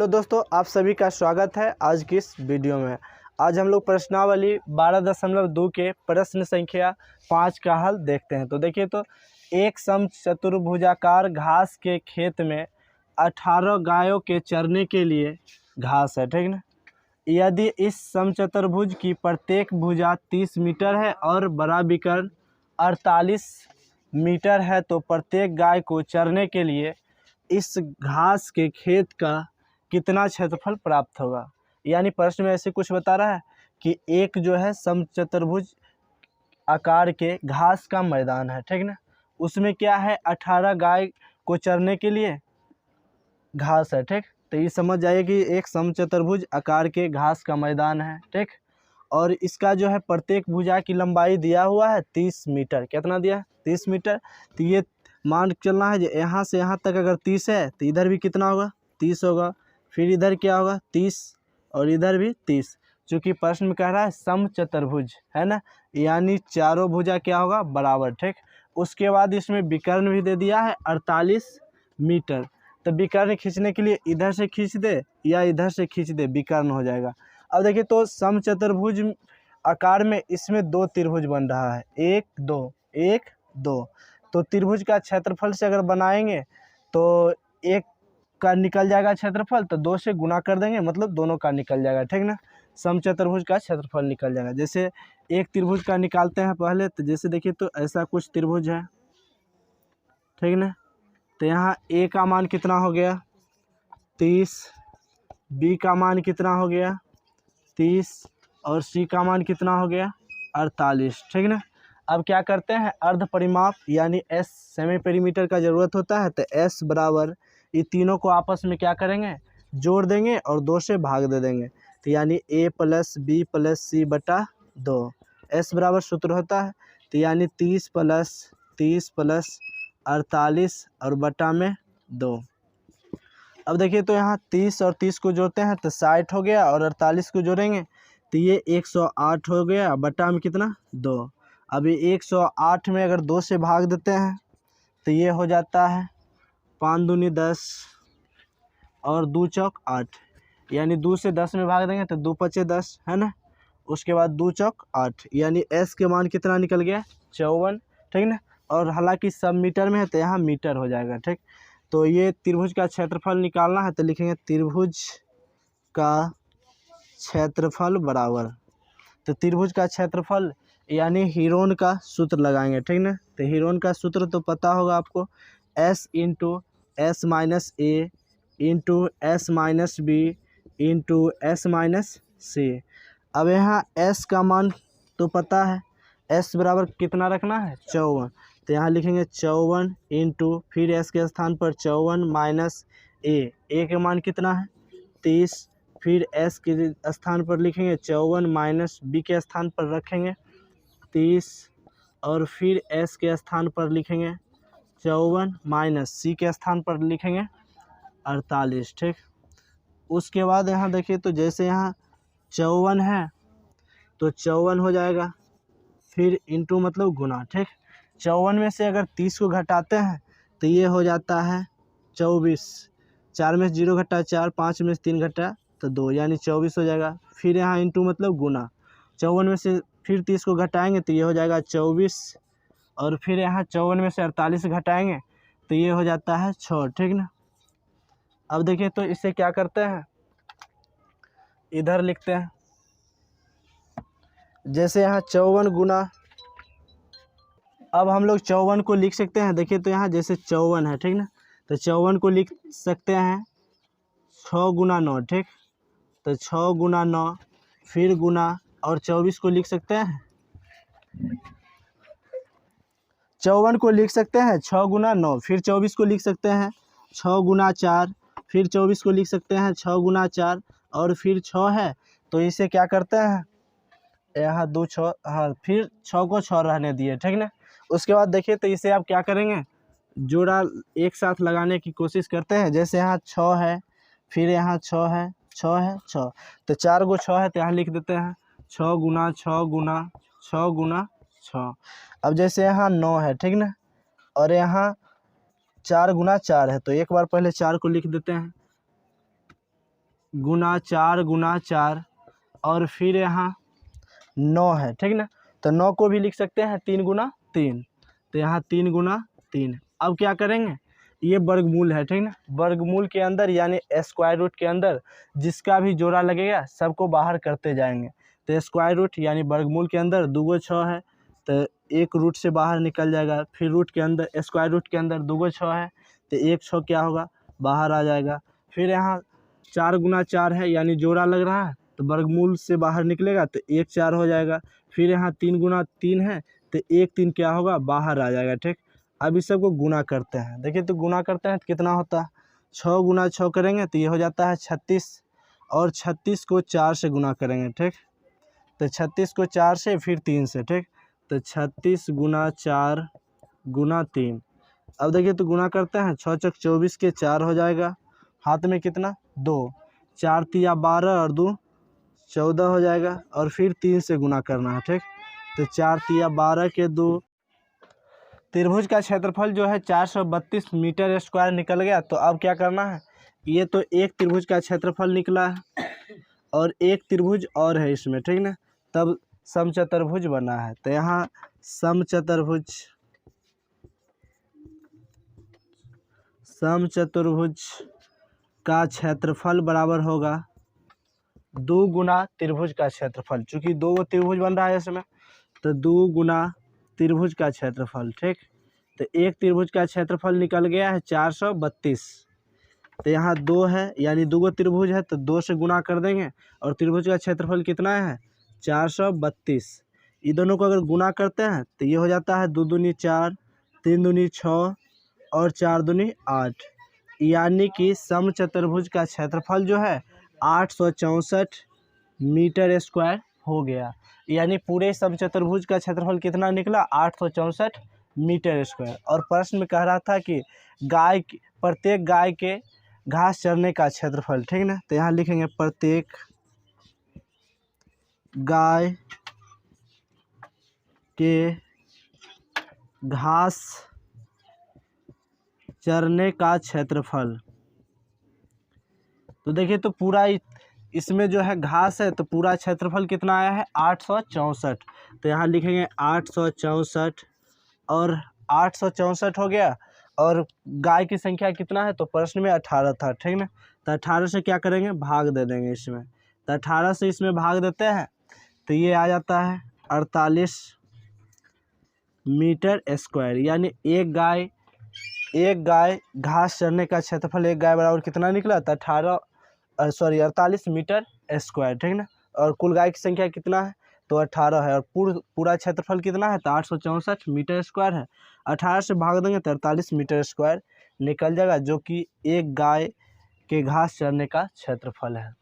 Hello दोस्तों, आप सभी का स्वागत है आज की इस वीडियो में। आज हम लोग प्रश्नावली 12.2 के प्रश्न संख्या 5 का हल देखते हैं। तो देखिए, तो एक समचतुर्भुजाकार घास के खेत में 18 गायों के चरने के लिए घास है, ठीक ना। यदि इस समचतुर्भुज की प्रत्येक भुजा 30 मीटर है और बड़ा विकर्ण 48 मीटर है, तो प्रत्येक गाय को चरने के लिए इस घास के खेत का कितना क्षेत्रफल प्राप्त होगा। यानी प्रश्न में ऐसे कुछ बता रहा है कि एक जो है समचतुर्भुज आकार के घास का मैदान है, ठीक ना। उसमें क्या है, 18 गाय को चरने के लिए घास है, ठीक। तो ये समझ जाइए कि एक समचतुर्भुज आकार के घास का मैदान है, ठीक। और इसका जो है प्रत्येक भुजा की लंबाई दिया हुआ है 30 मीटर। कितना दिया है? 30 मीटर। तो ये मान चलना है जो यहाँ से यहाँ तक अगर 30 है तो इधर भी कितना होगा, 30 होगा। फिर इधर क्या होगा, 30, और इधर भी 30। चूँकि प्रश्न में कह रहा है समचतुर्भुज है ना, यानी चारों भुजा क्या होगा, बराबर, ठीक। उसके बाद इसमें विकर्ण भी दे दिया है 48 मीटर। तो विकर्ण खींचने के लिए इधर से खींच दे या इधर से खींच दे, विकर्ण हो जाएगा। अब देखिए, तो समचतुर्भुज आकार में इसमें 2 त्रिभुज बन रहा है, 1 2 1 2। तो त्रिभुज का क्षेत्रफल से अगर बनाएंगे तो एक का निकल जाएगा क्षेत्रफल, तो 2 से गुना कर देंगे, मतलब दोनों का निकल जाएगा, ठीक ना। समचतुर्भुज का क्षेत्रफल निकल जाएगा। जैसे एक त्रिभुज का निकालते हैं पहले, तो जैसे देखिए, तो ऐसा कुछ त्रिभुज है, ठीक ना। तो यहाँ ए का मान कितना हो गया, 30, बी का मान कितना हो गया 30, और सी का मान कितना हो गया 48, ठीक ना। अब क्या करते हैं, अर्ध परिमाप यानी एस सेमी पेरीमीटर का ज़रूरत होता है। तो एस बराबर ये तीनों को आपस में क्या करेंगे, जोड़ देंगे और 2 से भाग दे देंगे। तो यानी a + b + c बटा 2। एस बराबर सूत्र होता है, तो यानी 30 + 30 + 48 और बटा में 2। अब देखिए, तो यहाँ 30 और 30 को जोड़ते हैं तो 60 हो गया, और 48 को जोड़ेंगे तो ये 108 हो गया, बटा में कितना, 2। अभी 108 में अगर 2 से भाग देते हैं तो ये हो जाता है 5 दूनी 10 और 2 चौक 8, यानी 2 से 10 में भाग देंगे तो 2 पचे 10 है ना। उसके बाद 2 चौक 8, यानी एस के मान कितना निकल गया, 54, ठीक ना। और हालांकि सब मीटर में है तो यहाँ मीटर हो जाएगा, ठीक। तो ये त्रिभुज का क्षेत्रफल निकालना है, तो लिखेंगे त्रिभुज का क्षेत्रफल बराबर, तो त्रिभुज का क्षेत्रफल यानी हीरोन का सूत्र लगाएंगे, ठीक ना। तो हीरोन का सूत्र तो पता होगा आपको, s × s - a × s - b × s - c। अब यहाँ s का मान तो पता है, s बराबर कितना रखना है, 54। तो यहाँ लिखेंगे 54 इंटू, फिर s के स्थान पर 54 - a के मान कितना है 30, फिर s के स्थान पर लिखेंगे 54 - b के स्थान पर रखेंगे 30, और फिर s के स्थान पर लिखेंगे 54 - c के स्थान पर लिखेंगे 48, ठीक। उसके बाद यहाँ देखिए, तो जैसे यहाँ 54 है तो 54 हो जाएगा, फिर इंटू मतलब गुना, ठीक। 54 में से अगर 30 को घटाते हैं तो ये हो जाता है 24, 4 में से 0 घटा 4, 5 में से 3 घटा तो 2, यानी 24 हो जाएगा। फिर यहाँ इंटू मतलब गुना, 54 में से फिर 30 को घटाएंगे तो ये हो जाएगा 24, और फिर यहाँ 54 में से 48 घटाएंगे तो ये हो जाता है 6, ठीक ना। अब देखिए, तो इससे क्या करते हैं, इधर लिखते हैं, जैसे यहाँ 54 गुना, अब हम लोग 54 को लिख सकते हैं। देखिए, तो यहाँ जैसे 54 है, ठीक ना, तो 54 को लिख सकते हैं 6 गुना 9, ठीक। तो 6 गुना 9, फिर गुना, और 24 को लिख सकते हैं, 54 को लिख सकते हैं 6 गुना 9, फिर 24 को लिख सकते हैं 6 गुना 4, फिर 24 को लिख सकते हैं 6 गुना 4, और फिर 6 है तो इसे क्या करते हैं, यहाँ 2 6, हाँ, फिर 6 को 6 रहने दिए, ठीक ना। उसके बाद देखिए, तो इसे आप क्या करेंगे, जोड़ा एक साथ लगाने की कोशिश करते हैं। जैसे यहाँ 6 है, फिर यहाँ 6 है, 6 है, 6, तो 4 को 6 है तो यहाँ लिख देते हैं 6 गुना 6 गुना 6 गुना 6। अब जैसे यहाँ 9 है, ठीक ना, और यहाँ 4 गुना 4 है, तो एक बार पहले 4 को लिख देते हैं, गुना 4 गुना 4 और फिर यहाँ 9 है, ठीक ना। तो 9 को भी लिख सकते हैं 3 गुना 3, तो यहाँ 3 गुना 3। अब क्या करेंगे, ये वर्गमूल है, ठीक ना। वर्गमूल के अंदर यानी स्क्वायर रूट के अंदर जिसका भी जोड़ा लगेगा सबको बाहर करते जाएंगे। तो स्क्वायर रूट यानी वर्गमूल के अंदर 2 गो 6 है, तो एक रूट से बाहर निकल जाएगा। फिर रूट के अंदर स्क्वायर रूट के अंदर 2 गो 6 है, तो एक 6 क्या होगा, बाहर आ जाएगा। फिर यहाँ 4 गुना 4 है यानी जोड़ा लग रहा है, तो वर्गमूल से बाहर निकलेगा तो 1 4 हो जाएगा। फिर यहाँ 3 गुना 3 है, तो 1 3 क्या होगा, बाहर आ जाएगा, ठीक। अब इस सबको गुना करते हैं, देखिए तो गुना करते हैं तो कितना होता है, 6 गुना 6 करेंगे तो ये हो जाता है 36, और 36 को 4 से गुना करेंगे, ठीक। तो 36 को 4 से फिर 3 से, ठीक। तो 36 गुना 4 गुना 3। अब देखिए तो गुना करते हैं, 6 चौक 24 के 4 हो जाएगा, हाथ में कितना 2, 4 तिया 12 और 2 14 हो जाएगा, और फिर 3 से गुना करना है, ठीक। तो 4 तिया 12 के 2। त्रिभुज का क्षेत्रफल जो है 432 मीटर स्क्वायर निकल गया। तो अब क्या करना है, ये तो एक त्रिभुज का क्षेत्रफल निकला है और एक त्रिभुज और है इसमें, ठीक ना, तब समचतुर्भुज बना है। तो यहाँ समचतुर्भुज का क्षेत्रफल बराबर होगा 2 गुना त्रिभुज का क्षेत्रफल, चूँकि 2 त्रिभुज बन रहा है इसमें, तो 2 गुना त्रिभुज का क्षेत्रफल, ठीक। तो एक त्रिभुज का क्षेत्रफल निकल गया है 432। तो यहाँ 2 है यानी 2 गो त्रिभुज है, तो 2 से गुना कर देंगे, और त्रिभुज का क्षेत्रफल कितना है 432। ये दोनों को अगर गुना करते हैं तो ये हो जाता है 2 दूनी 4, 3 दूनी 6 और 4 दूनी 8, यानी कि समचतुर्भुज का क्षेत्रफल जो है 864 मीटर स्क्वायर हो गया। यानी पूरे समचतुर्भुज का क्षेत्रफल कितना निकला, 864 मीटर स्क्वायर। और प्रश्न में कह रहा था कि प्रत्येक गाय के घास चरने का क्षेत्रफल, ठीक ना। तो यहाँ लिखेंगे प्रत्येक गाय के घास चरने का क्षेत्रफल। तो देखिए तो पूरा इसमें जो है घास है, तो पूरा क्षेत्रफल कितना आया है 864। तो यहाँ लिखेंगे 864, और 864 हो गया, और गाय की संख्या कितना है, तो प्रश्न में 18 था, ठीक ना। तो 18 से क्या करेंगे, भाग दे देंगे इसमें। तो 18 से इसमें भाग देते हैं तो ये आ जाता है 48 मीटर स्क्वायर। यानी एक गाय घास चरने का क्षेत्रफल एक गाय बराबर कितना निकला था 48 मीटर स्क्वायर, ठीक ना। और कुल गाय की संख्या कितना है, तो 18 है, और पूरा क्षेत्रफल कितना है, तो 864 मीटर स्क्वायर है। 18 से भाग देंगे तो 48 मीटर स्क्वायर निकल जाएगा, जो कि एक गाय के घास चरने का क्षेत्रफल है।